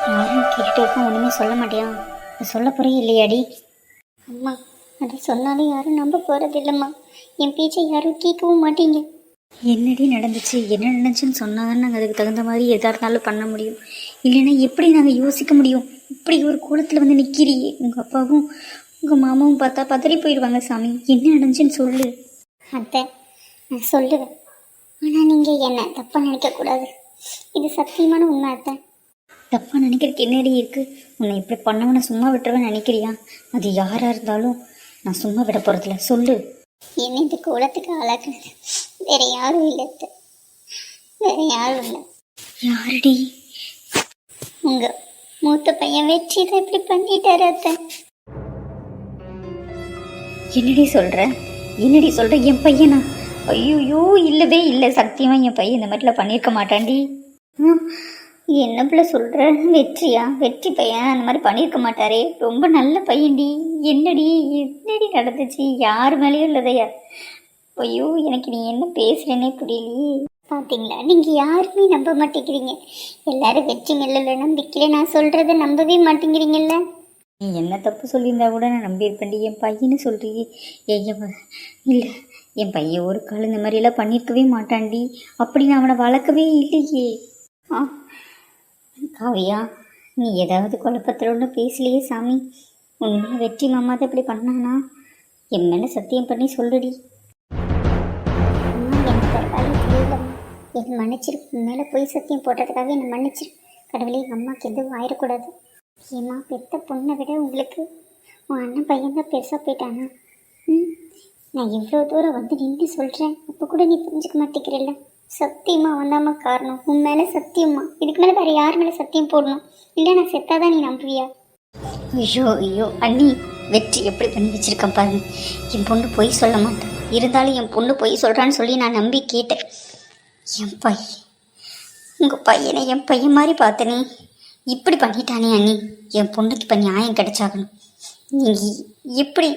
யாரும் கேட்டுட்டு இருக்க ஒன்றுமே சொல்ல மாட்டியா? சொல்ல போகிறே இல்லையாடி? அம்மா, அதை சொன்னாலும் யாரும் நம்ப போகிறது இல்லைம்மா. என் பேச்சை யாரும் கேட்கவும் மாட்டீங்க. என்னடி நடந்துச்சு, என்ன நடந்துச்சுன்னு சொன்னாதான் நாங்கள் அதுக்கு தகுந்த மாதிரி எதாக இருந்தாலும் பண்ண முடியும். இல்லைன்னா எப்படி நாங்கள் யோசிக்க முடியும்? இப்படி ஒரு கோலத்தில் வந்து நிற்கிறியே. உங்கள் அப்பாவும் உங்கள் மாமாவும் பார்த்தா பதறி போயிடுவாங்க. சாமி, என்ன நடந்துச்சுன்னு சொல்லு. அத்தை, நான் சொல்லுவேன். ஆனால் நீங்கள் என்ன தப்பாக நினைக்கக்கூடாது. இது சத்தியமான உண்மை அத்தை. தப்பாக நினைக்கிறதுக்கு என்னடி இருக்குது? உன்னை இப்படி பண்ணவனை சும்மா விட்டுருவேன்னு நினைக்கிறியா? அது யாராக இருந்தாலும் நான் சும்மா விட போகிறதில்ல. சொல்லு. என்னை இந்த கோலத்துக்கு ஆளாக்குனது வேற யாரும் இல்லை அத்தை, வேற யாரும் இல்லை. யாருடி? உங்கள் மூத்த பையன் வெற்றி தான் இப்படி பண்ணிட்டாரு அத்தை. என்னடி சொல்கிற? என்னடி சொல்கிற? என் பையனா? ஐயோ, இல்லவே இல்லை. சத்தியமாக என் பையன் இந்த மாதிரிலாம் பண்ணியிருக்க மாட்டான்டி. என்ன பிள்ளை சொல்கிற? வெற்றியா? வெற்றி பையன் அந்த மாதிரி பண்ணியிருக்க மாட்டாரே. ரொம்ப நல்ல பையன்டி. என்னடி நடந்துச்சு? யார் மேலேயும் இல்லதையா? ஐயோ, எனக்கு நீ என்ன பேசுகிறேன்னே புரியலையே. பார்த்தீங்களா, நீங்கள் யாருமே நம்ப மாட்டேங்கிறீங்க. எல்லாரும் வெற்றி மேல நம்பிக்கையில நான் சொல்கிறத நம்பவே மாட்டேங்கிறீங்கல்ல. நீ என்ன தப்பு சொல்லியிருந்தா கூட நான் நம்பியிருப்பேன்டி. என் பையன்னு சொல்கிறீ? இல்லை, என் பையன் ஒரு கால் இந்த மாதிரியெல்லாம் பண்ணியிருக்கவே மாட்டான்டி. அப்படி நான் அவனை வளர்க்கவே இல்லையே. காவியா, நீ ஏதாவது குழப்பத்தில் ஒன்று பேசலையே சாமி. உண்மை வெற்றி மாமா தான் இப்படி பண்ணானா? என் மேலே சத்தியம் பண்ணி சொல்லுடி. எனக்கு பரவாயில்ல, தெரியலம்மா. என் மன்னிச்சிரு. உன் மேலே போய் சத்தியம் போட்டதுக்காக என்னை மன்னிச்சிரு. கடவுளே, எங்கள் அம்மாவுக்கு எதுவும் ஆயிடக்கூடாது. ஏம்மா, பெத்த பொண்ணை விட உங்களுக்கு உன் அண்ணன் பையன்தான் பெருசாக போயிட்டானா? நான் எவ்வளோ தூரம் வந்து நின்று சொல்கிறேன், அப்போ கூட நீ புரிஞ்சுக்க மாட்டேங்கிறல்ல. சத்தியமா வந்தாம்மா காரணம். உன் மேலே சத்தியமா. இதுக்கு மேலே வேறு யார் மேலே சத்தியம் போடணும்? இல்லை நான் செத்தாதான் நீ நம்புவியா? ஐயோ அண்ணி, வெற்றி எப்படி பண்ணி வச்சிருக்கேன் பாருங்க. என் பொண்ணு பொய் சொல்ல மாட்டேன். இருந்தாலும் என் பொண்ணு பொய் சொல்கிறான்னு சொல்லி நான் நம்பி கேட்டேன். என் பையன், உங்கள் பையனை என் பையன் மாதிரி பார்த்தனே, இப்படி பண்ணிட்டானே அண்ணி. என் பொண்ணுக்கு இப்போ நியாயம் கிடைச்சாகணும். நீங்கள் இப்படி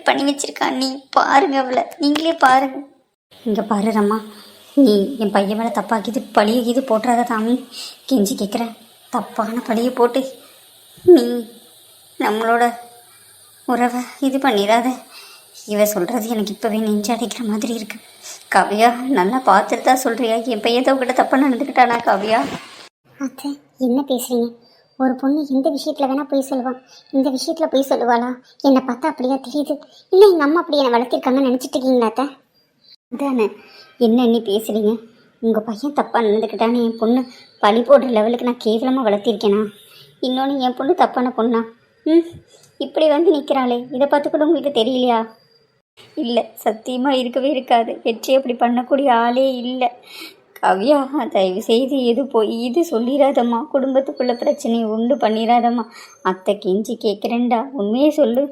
பண்ணி வச்சிருக்கா அண்ணி. பாருங்க அவளை, நீங்களே பாருங்க. இங்கே பாரு ரம்மா, நீ என் பையன் மேலே தப்பாக்கிது பழிய போட்டுறாத சாமி. கெஞ்சி கேட்குறேன். தப்பான பழியை போட்டு நீ நம்மளோட உறவை இது பண்ணிடாத. இவ சொல்கிறது எனக்கு இப்போவே நெஞ்சு அடைக்கிற மாதிரி இருக்குது. காவியா, நல்லா பார்த்துட்டு தான் சொல்கிறியா? என் பையன் உங்ககிட்ட தப்பாக நடந்துக்கிட்டானா காவியா? அத்தை, என்ன பேசுகிறீங்க? ஒரு பொண்ணு எந்த விஷயத்தில் வேணால் போய் சொல்லுவான், இந்த விஷயத்தில் போய் சொல்லுவாளா? என்னை பார்த்தா அப்படியா தெரியுது? இல்லை எங்கள் அம்மா அப்படி என்னை வளர்த்திருக்காங்கன்னு நினச்சிட்டு இருக்கீங்களா அத்தை? தானே, என்ன நீ பேசுகிறீங்க? உங்கள் பையன் தப்பாக நடந்துக்கிட்டான்னு என் பொண்ணு பழி போடுற லெவலுக்கு நான் கேவலமாக வளர்த்திருக்கேனா? இன்னொன்று என் பொண்ணு தப்பான பொண்ணா? இப்படி வந்து நிற்கிறாளே, இதை பார்த்து கூட உங்களுக்கு தெரியலையா? இல்லை, சத்தியமாக இருக்கவே இருக்காது. வெற்றி அப்படி பண்ணக்கூடிய ஆளே இல்லை. காவியா, தயவு செய்து இது சொல்லிடாதம்மா. குடும்பத்துக்குள்ள பிரச்சனையை உண்டு பண்ணிடாதம்மா. அத்தை கெஞ்சி கேட்குறேன்டா, உண்மையே சொல்லு.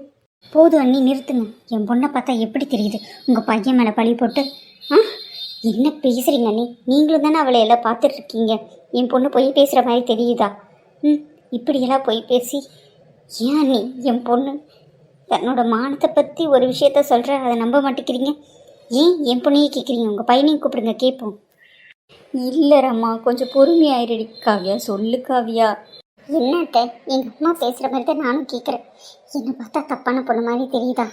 போதும் அண்ணி, நிறுத்துங்க. என் பொண்ணை பார்த்தா எப்படி தெரியுது? உங்கள் பையன் மேலே பழி போட்டு என்ன பேசுகிறீங்க அண்ணி? நீங்களும் தானே அவளை எல்லாம் பார்த்துட்ருக்கீங்க. என் பொண்ணு பொய் பேசுகிற மாதிரி தெரியுதா? இப்படியெல்லாம் பொய் பேசி ஏன் அண்ணி என் பொண்ணு தன்னோட மானத்தை பற்றி ஒரு விஷயத்த சொல்கிற, அதை நம்ப மாட்டேங்கிறீங்க. ஏன் என் பொண்ணையே கேட்குறீங்க? உங்கள் பையனையும் கூப்பிடுங்க, கேட்போம். இல்லை ரம்மா, கொஞ்சம் பொறுமையாயிரடி. காவியா, சொல்லு காவியா. என்னட்ட எங்கள் அம்மா பேசுகிற மாதிரி தான் நானும் கேட்குறேன். என்னை பார்த்தா தப்பான பொண்ணு மாதிரி தெரியுதா?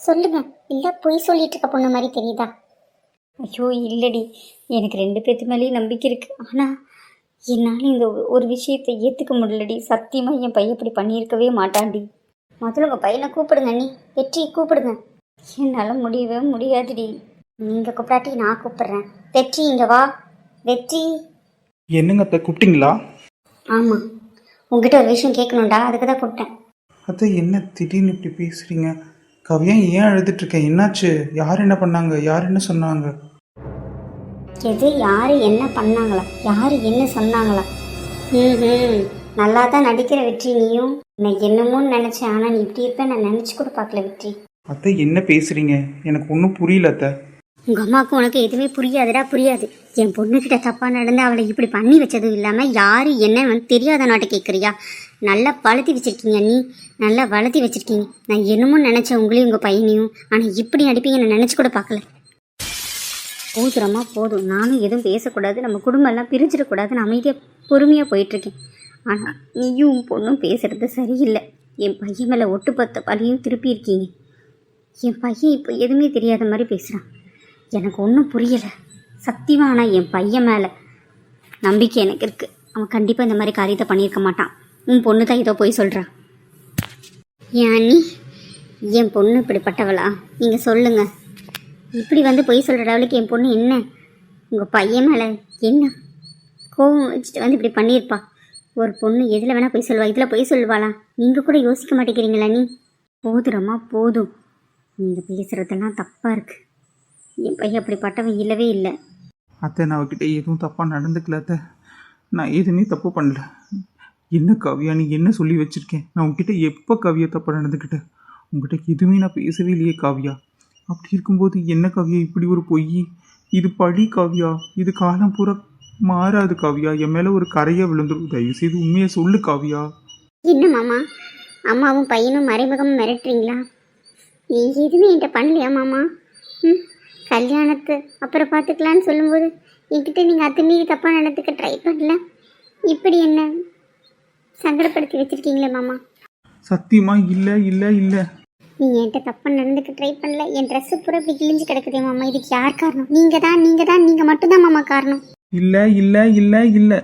சொல்லுங்க. இல்லை பொய் சொல்லிட்டு இருக்க பொண்ணு மாதிரி தெரியுதா? ஐயோ இல்லடி, எனக்கு 2 பேர்த்து மேலேயும் நம்பிக்கை இருக்குது. ஆனால் என்னால் இந்த ஒரு விஷயத்தை ஏற்றுக்க முடியலடி. சத்தியமாக என் பையன் இப்படி பண்ணியிருக்கவே மாட்டான்டி. முதல்ல உங்கள் பையனை கூப்பிடுங்க அண்ணி. வெற்றி கூப்பிடுங்க. என்னால் முடியவே முடியாதுடி. நீங்கள் கூப்பிடாட்டி நான் கூப்பிட்றேன். வெற்றி இங்கே வா. வெற்றி. என்னங்க அத்தை, கூப்பிட்டீங்களா? ஆமாம், உங்ககிட்ட ஒரு விஷயம் கேட்கணுண்டா, அதுக்கு தான் கூப்பிட்டேன். அத்தை, என்ன திடீர்னு இப்படி பேசுகிறீங்க? கவியா, ஏன் அழுதுட்ருக்கேன்? என்னாச்சு? யார் என்ன பண்ணாங்க? யார் என்ன சொன்னாங்க? எது? யார் என்ன பண்ணாங்களா? யார் என்ன சொன்னாங்களா? நல்லா தான் நடிக்கிற வெற்றி. நீயும் நான் என்னமோன்னு நினச்சேன், ஆனால் நீ இப்படி இருப்பேன் நான் நினச்சி கூட பார்க்கல வெற்றி. அத்தை, என்ன பேசுகிறீங்க? எனக்கு ஒன்றும் புரியல அத்தை. உங்கள் அம்மாவுக்கு உனக்கு எதுவுமே புரியாதுடா, புரியாது. என் பொண்ணுக்கிட்ட தப்பாக நடந்து அவளை இப்படி பண்ணி வச்சதும் இல்லாமல் யார் என்ன வந்து தெரியாத நாட்டை கேட்குறியா? நல்லா வளர்த்தி வச்சுருக்கீங்க நீ, நல்லா வளர்த்தி வச்சுருக்கீங்க. நான் என்னமோ நினச்சேன் உங்களையும் உங்கள் பையனையும், ஆனால் இப்படி நடிப்பீங்க நான் நினச்சி கூட பார்க்கல. போதுரம்மா போதும். நானும் எதுவும் பேசக்கூடாது, நம்ம குடும்பம் எல்லாம் பிரிஞ்சிடக்கூடாதுன்னு அமைதியாக பொறுமையாக போயிட்டுருக்கேன். ஆனால் நீயும் உன் பொண்ணும் பேசுகிறது சரியில்லை. என் பையன் மேலே ஒட்டுப்பத்த பழியும் திருப்பி இருக்கீங்க. என் பையன் இப்போ எதுவுமே தெரியாத மாதிரி பேசுகிறான். எனக்கு ஒன்றும் புரியலை சத்தியமாக. ஆனால் என் பையன் மேலே நம்பிக்கை எனக்கு இருக்குது. அவன் கண்டிப்பாக இந்த மாதிரி காரியத்தை பண்ணியிருக்க மாட்டான். உன் பொண்ணு தான் ஏதோ போய் சொல்கிறான். ஏன் அண்ணி, என் பொண்ணு இப்படிப்பட்டவளா? நீங்கள் சொல்லுங்கள். இப்படி வந்து பொய் சொல்கிற அளவுக்கு என் பொண்ணு என்ன? உங்கள் பையன் மேலே என்ன கோவம் வச்சுட்டு வந்து இப்படி பண்ணியிருப்பா? ஒரு பொண்ணு எதில் வேணால் பொய் சொல்லுவா, இதில் பொய் சொல்லுவாளா? நீங்கள் கூட யோசிக்க மாட்டேங்கிறீங்களா? நீ போதுரம்மா போதும். நீங்கள் பேசுகிறதெல்லாம் தப்பாக இருக்குது. என் பையன் அப்படிப்பட்டவன் இல்லவே இல்லை. அத்தை, நான் அவகிட்ட எதுவும் தப்பாக நடந்துக்கல அத்தை. நான் எதுவுமே தப்பு பண்ணல. என்ன காவியா, நீ என்ன சொல்லி வச்சுருக்கேன்? நான் உங்ககிட்ட எப்போ காவியா தப்பாக நடந்துக்கிட்டேன்? உங்ககிட்ட எதுவுமே நான் பேசவே இல்லையே காவியா. அப்படி இருக்கும்போது என்ன காவியா இப்படி ஒரு பொய்? இது பழி காவியா. இது காலம் பூரா மாறாது காவியா. என் மேலே ஒரு கரையாக விழுந்துடும். தயவு செய்து உண்மையை சொல்லு காவியா. என்ன மாமா, அம்மாவும் பையனும் மறைமுகமாக மிரட்டுறீங்களா? நீங்கள் எதுவுமே என்கிட்ட பண்ணலையா மாமா? கல்யாணத்தை அப்புறம் பார்த்துக்கலான்னு சொல்லும்போது என்கிட்ட நீங்கள் அத்தை மீறி தப்பாக நடந்துக்க ட்ரை பண்ணல. இப்படி என்ன சங்கடப்படுத்தி வச்சுருக்கீங்களே மாமா. சத்தியமாக இல்லை இல்லை இல்லை. நீங்கள் என்கிட்ட தப்பாக நடந்துக்க ட்ரை பண்ணல. என் ட்ரெஸ்ஸு பூரா இப்படி கிழிஞ்சு கிடக்குதே மாமா. இதுக்கு யார் காரணம்? நீங்கள் மட்டும்தான் மாமா காரணம். இல்லை இல்லை இல்லை இல்லை.